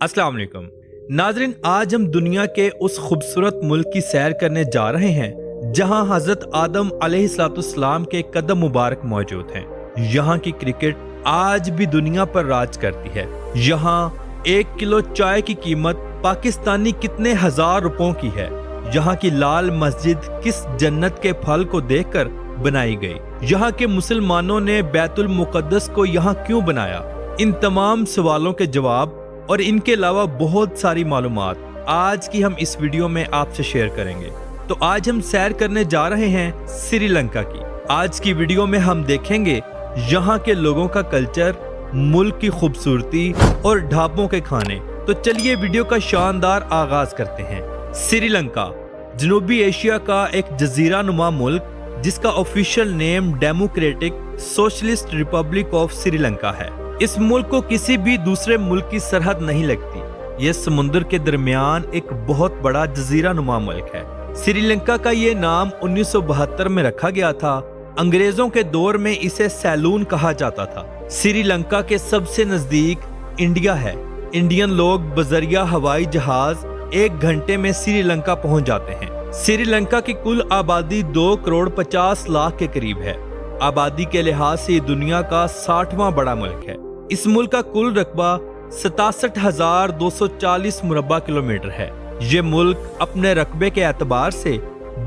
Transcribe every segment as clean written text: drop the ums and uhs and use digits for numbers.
अस्सलाम वालेकुम नाज़रीन, आज हम दुनिया के उस खूबसूरत मुल्क की सैर करने जा रहे हैं जहां हजरत आदम अलैहिस्सलाम के कदम मुबारक मौजूद हैं। यहाँ की क्रिकेट आज भी दुनिया पर राज करती है। यहाँ 1 किलो चाय की कीमत पाकिस्तानी कितने हजार रुपयों की है। यहाँ की लाल मस्जिद किस जन्नत के फल को देखकर बनाई गई। यहाँ के मुसलमानों ने बैतुल मुक़द्दस को यहाँ क्यों बनाया। इन तमाम सवालों के जवाब और इनके अलावा बहुत सारी मालूमात आज की हम इस वीडियो में आपसे शेयर करेंगे। तो आज हम सैर करने जा रहे हैं श्रीलंका की। आज की वीडियो में हम देखेंगे यहाँ के लोगों का कल्चर, मुल्क की खूबसूरती और ढाबों के खाने। तो चलिए वीडियो का शानदार आगाज करते हैं। श्रीलंका जनूबी एशिया का एक जजीरा नुमा मुल्क जिसका official name democratic socialist Republic of Sri Lanka है। इस मुल्क को किसी भी दूसरे मुल्क की सरहद नहीं लगती। यह समुद्र के दरमियान एक बहुत बड़ा जजीरा नुमा मुल्क है। श्रीलंका का ये नाम 1972 में रखा गया था। अंग्रेजों के दौर में इसे सैलून कहा जाता था। श्रीलंका के सबसे नजदीक इंडिया है। इंडियन लोग बजरिया हवाई जहाज 1 घंटे में श्रीलंका पहुंच जाते हैं। श्रीलंका की कुल आबादी 2 करोड़ 50 लाख के करीब है। आबादी के लिहाज से दुनिया का 60वां बड़ा मुल्क है। इस मुल्क का कुल रकबा 67,240 मुरब्बा किलोमीटर है। ये मुल्क अपने रकबे के एतबार से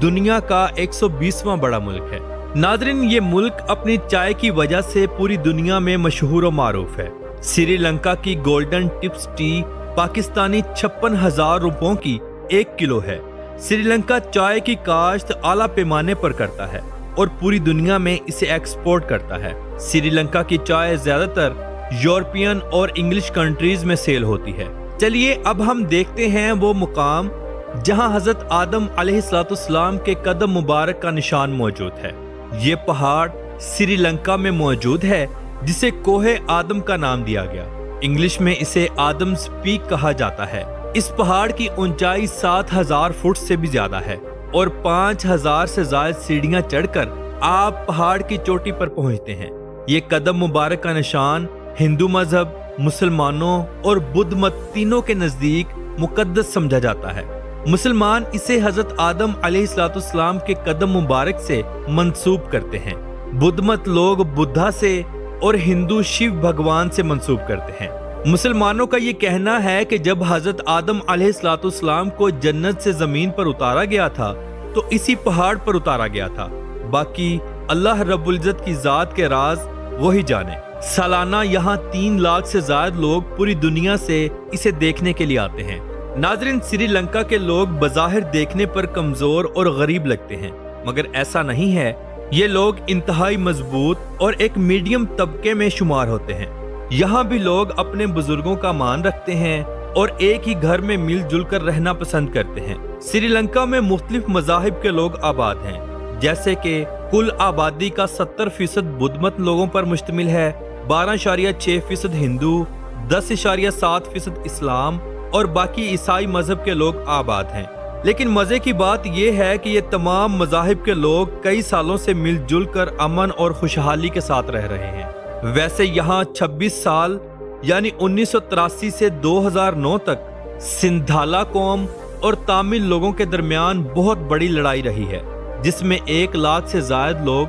दुनिया का 120वां बड़ा मुल्क है। नाज़रीन, ये मुल्क अपनी चाय की वजह से पूरी दुनिया में मशहूर और मारूफ है। श्रीलंका की गोल्डन टिप्स टी पाकिस्तानी 56,000 रुपयों की 1 किलो है। श्रीलंका चाय की काश्त आला पैमाने पर करता है और पूरी दुनिया में इसे एक्सपोर्ट करता है। श्रीलंका की चाय ज्यादातर यूरोपियन और इंग्लिश कंट्रीज में सेल होती है। चलिए अब हम देखते हैं वो मुकाम जहां हजरत आदम अलैहिस्सलाम के कदम मुबारक का निशान मौजूद है। ये पहाड़ श्रीलंका में मौजूद है जिसे कोहे आदम का नाम दिया गया। इंग्लिश में इसे आदम्स पीक कहा जाता है। इस पहाड़ की ऊंचाई 7,000 फुट से भी ज्यादा है और 5,000 से ज्यादा सीढ़ियां चढ़कर आप पहाड़ की चोटी पर पहुंचते हैं। ये कदम मुबारक का निशान हिंदू मजहब, मुसलमानों और बुद्ध मत तीनों के नजदीक मुकद्दस समझा जाता है। मुसलमान इसे हजरत आदम अलैहिस्सलाम के कदम मुबारक से मंसूब करते हैं। बुद्ध मत लोग बुद्धा से और हिंदू शिव भगवान से मंसूब करते हैं। मुसलमानों का ये कहना है कि जब हजरत आदम अलैहिस्सलाम को जन्नत से जमीन पर उतारा गया था तो इसी पहाड़ पर उतारा गया था। बाकी अल्लाह रब्बुल इज्जत की जात के राज वही जाने। सालाना यहाँ 3 लाख से ज्यादा लोग पूरी दुनिया से इसे देखने के लिए आते हैं। नाज़रीन, श्रीलंका के लोग बज़ाहिर देखने पर कमजोर और गरीब लगते हैं, मगर ऐसा नहीं है। ये लोग इंतहाई मजबूत और एक मीडियम तबके में शुमार होते हैं। यहाँ भी लोग अपने बुजुर्गों का मान रखते हैं और एक ही घर में मिलजुल कर रहना पसंद करते हैं। श्रीलंका में मुख्तलिफ मज़ाहिब के लोग आबाद हैं, जैसे कि कुल आबादी का 70% बुद्ध मत लोगों पर मुश्तमिल है, 12.6% हिंदू, 10.7% इस्लाम और बाकी ईसाई मजहब के लोग आबाद हैं। लेकिन मजे की बात यह है कि ये तमाम मज़ाहिब के लोग कई सालों से मिलजुल कर अमन और खुशहाली के साथ रह रहे हैं। वैसे यहाँ 26 साल यानी 1983 से 2009 तक सिंधाला कौम और तामिल लोगों के दरमियान बहुत बड़ी लड़ाई रही है, जिसमें 1 लाख से ज्यादा लोग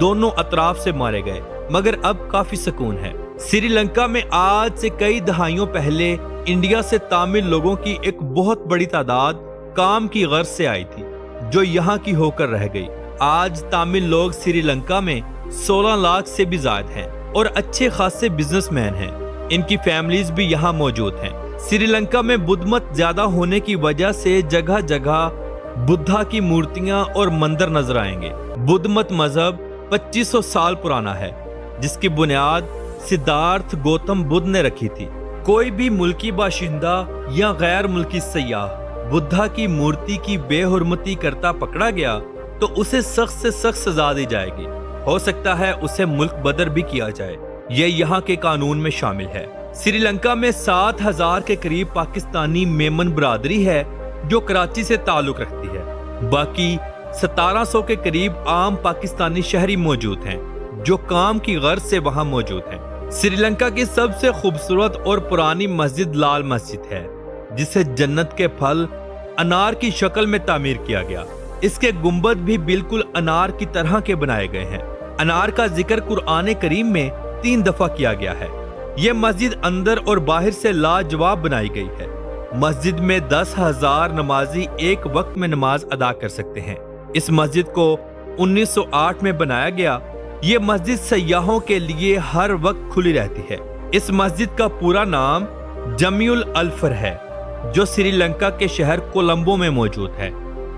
दोनों अतराफ से मारे गए, मगर अब काफी सुकून है। श्रीलंका में आज से कई दहाइयों पहले इंडिया से तामिल लोगों की एक बहुत बड़ी तादाद काम की गर्ज से आई थी, जो यहाँ की होकर रह गई। आज तामिल लोग श्रीलंका में 16 लाख से भी ज्यादा हैं और अच्छे खासे बिजनेसमैन हैं। इनकी फैमिलीज भी यहाँ मौजूद हैं। श्रीलंका में बुद्ध मत ज्यादा होने की वजह से जगह जगह बुद्धा की मूर्तियां और मंदिर नजर आएंगे। बुद्ध मत मजहब 2500 साल पुराना है, जिसकी बुनियाद सिद्धार्थ गौतम बुद्ध ने रखी थी। कोई भी मुल्की बाशिंदा या गैर मुल्की सयाह बुद्धा की मूर्ति की बेहुरमती करता पकड़ा गया तो उसे सख्त से सख्त सजा दी जाएगी। हो सकता है उसे मुल्क बदर भी किया जाए। ये यहाँ के कानून में शामिल है। श्रीलंका में 7,000 के करीब पाकिस्तानी मेमन बरादरी है जो कराची से ताल्लुक रखती है। बाकी 1700 के करीब आम पाकिस्तानी शहरी मौजूद हैं जो काम की गर्ज से वहां मौजूद हैं। श्रीलंका की सबसे खूबसूरत और पुरानी मस्जिद लाल मस्जिद है, जिसे जन्नत के फल अनार की शक्ल में तामीर किया गया। इसके गुंबद भी बिल्कुल अनार की तरह के बनाए गए हैं। अनार का जिक्र कुरान करीम में 3 दफा किया गया है। यह मस्जिद अंदर और बाहर से लाजवाब बनाई गई है। मस्जिद में 10,000 नमाजी एक वक्त में नमाज अदा कर सकते हैं। इस मस्जिद को 1908 में बनाया गया। ये मस्जिद सयाहों के लिए हर वक्त खुली रहती है। इस मस्जिद का पूरा नाम जमीउल अल्फर है, जो श्रीलंका के शहर कोलंबो में मौजूद है।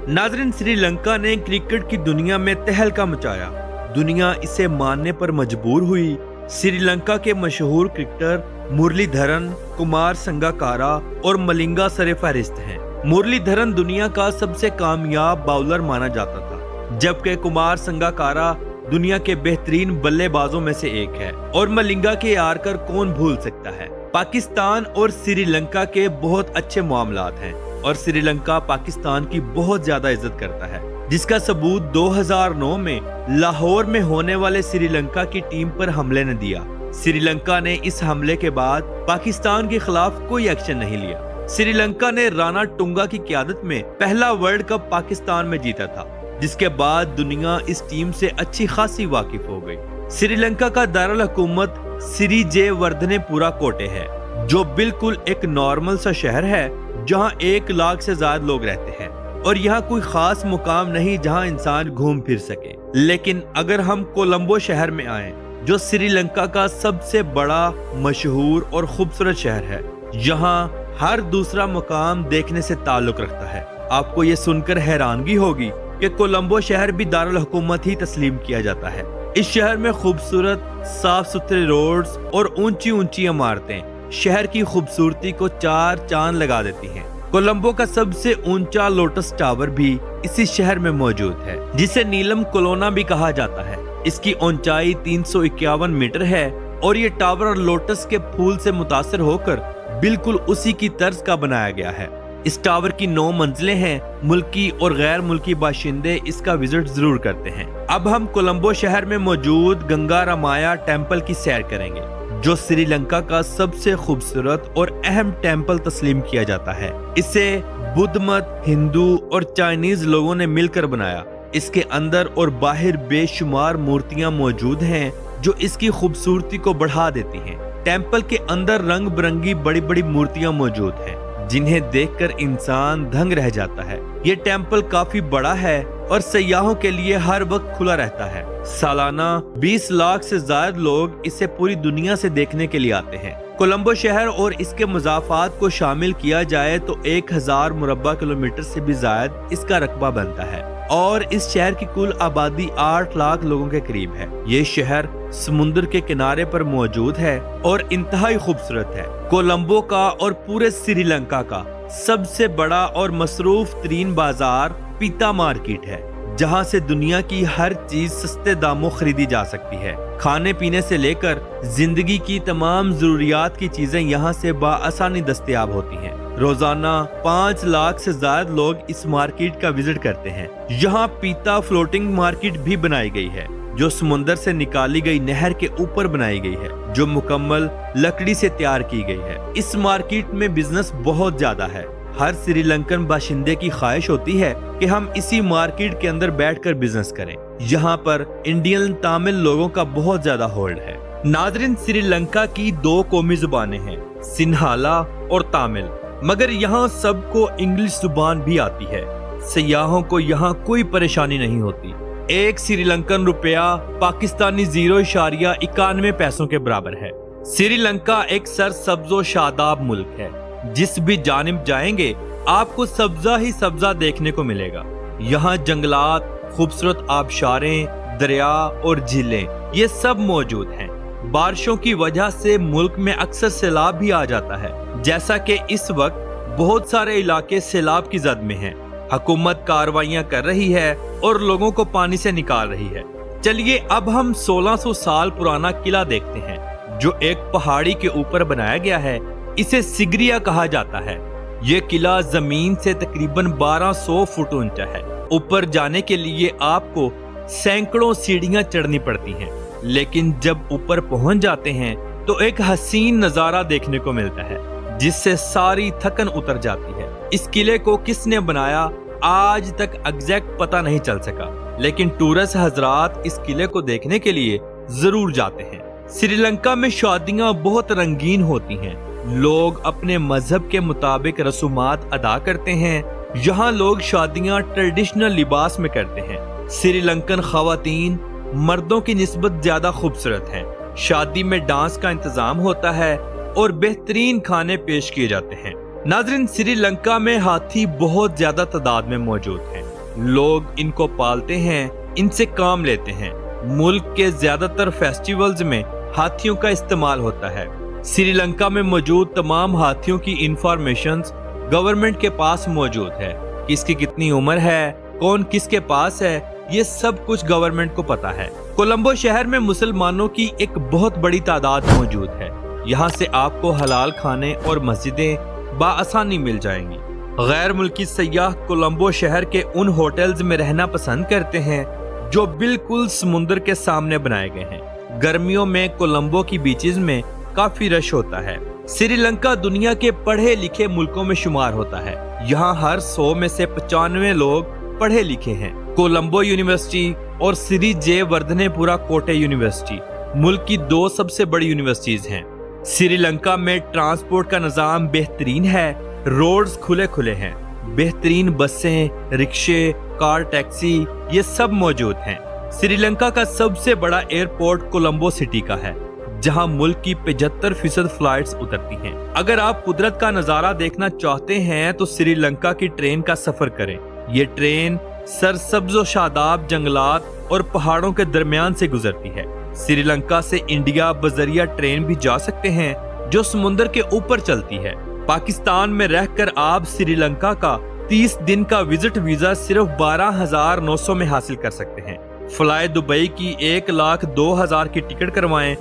नाज़रीन, श्रीलंका ने क्रिकेट की दुनिया में तहलका मचाया। दुनिया इसे मानने पर मजबूर हुई। श्रीलंका के मशहूर क्रिकेटर मुरलीधरन, कुमार संगकारा और मलिंगा सरफहरिस्त हैं। मुरलीधरन दुनिया का सबसे कामयाब बाउलर माना जाता था, जबकि कुमार संगकारा दुनिया के बेहतरीन बल्लेबाजों में से एक है। और मलिंगा के यारकर कौन भूल सकता है। पाकिस्तान और श्रीलंका के बहुत अच्छे मामलात हैं और श्रीलंका पाकिस्तान की बहुत ज्यादा इज्जत करता है, जिसका सबूत 2009 में लाहौर में होने वाले श्रीलंका की टीम पर हमले ने दिया। श्रीलंका ने इस हमले के बाद पाकिस्तान के खिलाफ कोई एक्शन नहीं लिया। श्रीलंका ने राणा टुंगा की क़यादत में पहला वर्ल्ड कप पाकिस्तान में जीता था, जिसके बाद दुनिया इस टीम से अच्छी खासी वाकिफ हो गई। श्रीलंका का दारुल हुकूमत श्री जयवर्धनेपुरा कोटे है, जो बिल्कुल एक नॉर्मल सा शहर है जहां 1 लाख से ज्यादा लोग रहते हैं और यहाँ कोई खास मुकाम नहीं जहां इंसान घूम फिर सके। लेकिन अगर हम कोलंबो शहर में आए, जो श्रीलंका का सबसे बड़ा, मशहूर और खूबसूरत शहर है, यहाँ हर दूसरा मुकाम देखने से ताल्लुक रखता है। आपको ये सुनकर हैरानगी होगी कि कोलंबो शहर भी दारुल हुकूमत ही तस्लीम किया जाता है। इस शहर में खूबसूरत साफ सुथरे रोड्स और ऊंची ऊंची इमारतें शहर की खूबसूरती को 4 चांद लगा देती हैं। कोलंबो का सबसे ऊंचा लोटस टावर भी इसी शहर में मौजूद है, जिसे नीलम कोलोना भी कहा जाता है। इसकी ऊंचाई 351 मीटर है और ये टावर लोटस के फूल से मुतासर होकर बिल्कुल उसी की तर्ज का बनाया गया है। इस टावर की 9 मंजिलें हैं। मुल्की और गैर मुल्की बाशिंदे इसका विजिट जरूर करते हैं। अब हम कोलंबो शहर में मौजूद गंगा रामाया टेम्पल की सैर करेंगे, जो श्रीलंका का सबसे खूबसूरत और अहम टेम्पल तस्लीम किया जाता है। इसे बुद्ध मत, हिंदू और चाइनीज लोगों ने मिलकर बनाया। इसके अंदर और बाहर बेशुमार मूर्तियां मौजूद हैं, जो इसकी खूबसूरती को बढ़ा देती हैं। टेम्पल के अंदर रंग बिरंगी बड़ी बड़ी मूर्तियां मौजूद हैं, जिन्हें देखकर इंसान दंग रह जाता है। ये टेम्पल काफी बड़ा है और सयाहों के लिए हर वक्त खुला रहता है। सालाना 20 लाख से ज्यादा लोग इसे पूरी दुनिया से देखने के लिए आते हैं। कोलंबो शहर और इसके मुजाफात को शामिल किया जाए तो 1000 मुरब्बा किलोमीटर से भी ज्यादा इसका रकबा बनता है और इस शहर की कुल आबादी 8 लाख लोगों के करीब है। ये शहर समुद्र के किनारे पर मौजूद है और इंतहाई खूबसूरत है। कोलंबो का और पूरे श्रीलंका का सबसे बड़ा और मसरूफ तरीन बाजार पीता मार्केट है, जहां से दुनिया की हर चीज सस्ते दामों खरीदी जा सकती है। खाने पीने से लेकर जिंदगी की तमाम जरूरियात की चीजें यहां से बाआसानी दस्तयाब होती हैं। रोजाना 5 लाख से ज्यादा लोग इस मार्केट का विजिट करते हैं। यहाँ पीता फ्लोटिंग मार्केट भी बनाई गई है, जो समुंदर से निकाली गई नहर के ऊपर बनाई गई है, जो मुकम्मल लकड़ी से तैयार की गई है। इस मार्केट में बिजनेस बहुत ज्यादा है। हर श्रीलंकन बाशिंदे की ख्वाहिश होती है कि हम इसी मार्केट के अंदर बैठकर बिजनेस करें। यहाँ पर इंडियन तमिल लोगों का बहुत ज्यादा होल्ड है। नाज़रीन, श्रीलंका की 2 कौमी जुबानें हैं, सिन्हाला और तमिल, मगर यहाँ सबको इंग्लिश जुबान भी आती है। सयाहों को यहाँ कोई परेशानी नहीं होती। 1 श्रीलंकन रुपया पाकिस्तानी 0.91 पैसों के बराबर है। श्रीलंका एक सरसब्ज़ो शादाब मुल्क है। जिस भी जानिब जाएंगे आपको सब्जा ही सब्जा देखने को मिलेगा। यहाँ जंगलात, खूबसूरत आबशारें, दरिया और झीलें ये सब मौजूद हैं। बारिशों की वजह से मुल्क में अक्सर सैलाब भी आ जाता है, जैसा कि इस वक्त बहुत सारे इलाके सैलाब की जद में हैं। हुकूमत कार्रवाइयां कर रही है और लोगों को पानी से निकाल रही है। चलिए अब हम 1600 साल पुराना किला देखते हैं, जो एक पहाड़ी के ऊपर बनाया गया है। इसे सिगरिया कहा जाता है। ये किला जमीन से तकरीबन 1200 फुट ऊंचा है। ऊपर जाने के लिए आपको सैकड़ों सीढ़ियां चढ़नी पड़ती हैं, लेकिन जब ऊपर पहुंच जाते हैं तो एक हसीन नजारा देखने को मिलता है जिससे सारी थकन उतर जाती है। इस किले को किसने बनाया आज तक एग्जैक्ट पता नहीं चल सका, लेकिन टूरिस्ट हजरात इस किले को देखने के लिए जरूर जाते हैं। श्रीलंका में शादियां बहुत रंगीन होती हैं। लोग अपने मजहब के मुताबिक रसूमात अदा करते हैं। यहाँ लोग शादियां ट्रेडिशनल लिबास में करते हैं। श्रीलंकन खवातीन मर्दों की निस्बत ज्यादा खूबसूरत हैं। शादी में डांस का इंतजाम होता है और बेहतरीन खाने पेश किए जाते हैं। नाज़रीन, श्रीलंका में हाथी बहुत ज्यादा तादाद में मौजूद हैं। लोग इनको पालते हैं, इनसे काम लेते हैं। मुल्क के ज्यादातर फेस्टिवल्स में हाथियों का इस्तेमाल होता है। श्रीलंका में मौजूद तमाम हाथियों की इंफॉर्मेशंस गवर्नमेंट के पास मौजूद है। किसकी कितनी उम्र है, कौन किसके पास है, ये सब कुछ गवर्नमेंट को पता है। कोलंबो शहर में मुसलमानों की एक बहुत बड़ी तादाद मौजूद है। यहाँ से आपको हलाल खाने और मस्जिदें बाआसानी मिल जाएंगी। गैर मुल्की सयाह कोलंबो शहर के उन होटल्स में रहना पसंद करते हैं जो बिल्कुल समुद्र के सामने बनाए गए हैं। गर्मियों में कोलंबो की बीचेस में काफी रश होता है। श्रीलंका दुनिया के पढ़े लिखे मुल्कों में शुमार होता है। यहाँ हर 100 में से 95 लोग पढ़े लिखे हैं। कोलंबो यूनिवर्सिटी और श्री जे वर्धनेपुरा कोटे यूनिवर्सिटी मुल्क की 2 सबसे बड़ी यूनिवर्सिटीज हैं। श्रीलंका में ट्रांसपोर्ट का निजाम बेहतरीन है। रोड्स खुले खुले हैं। बेहतरीन बसें, रिक्शे, कार, टैक्सी ये सब मौजूद हैं। श्रीलंका का सबसे बड़ा एयरपोर्ट कोलंबो सिटी का है, जहां मुल्क की 75% फ्लाइट्स उतरती हैं। अगर आप कुदरत का नजारा देखना चाहते हैं तो श्रीलंका की ट्रेन का सफर करें। ये ट्रेन सरसब्ज और शादाब जंगलात और पहाड़ों के दरमियान से गुजरती है। श्रीलंका से इंडिया बजरिया ट्रेन भी जा सकते हैं जो समुद्र के ऊपर चलती है। पाकिस्तान में रहकर आप श्रीलंका का 30 दिन का विजिट वीजा सिर्फ 12,900 में हासिल कर सकते हैं। फ्लाई दुबई की 1,02,000 की टिकट करवाएं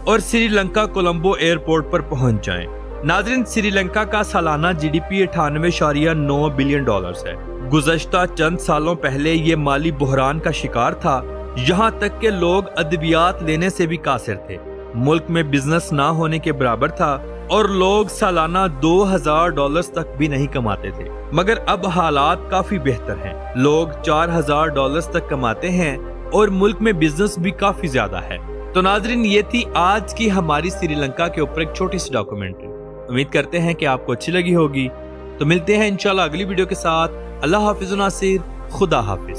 और श्रीलंका कोलंबो एयरपोर्ट पर पहुंच जाएं। नाज़रीन, श्रीलंका का सालाना जीडीपी 98.9 बिलियन डॉलर्स है। गुज़श्ता चंद सालों पहले ये माली बहरान का शिकार था। यहाँ तक के लोग अद्वियात लेने से भी कासिर थे। मुल्क में बिजनेस ना होने के बराबर था और लोग सालाना $2,000 तक भी नहीं कमाते थे। मगर अब हालात काफी बेहतर हैं। लोग $4,000 तक कमाते हैं और मुल्क में बिजनेस भी काफी ज्यादा है। तो नाजरीन, ये थी आज की हमारी श्रीलंका के ऊपर एक छोटी सी डॉक्यूमेंट्री। उम्मीद करते हैं कि आपको अच्छी लगी होगी। तो मिलते हैं इंशाल्लाह अगली वीडियो के साथ। अल्लाह हाफिज़ नासिर, खुदा हाफिज।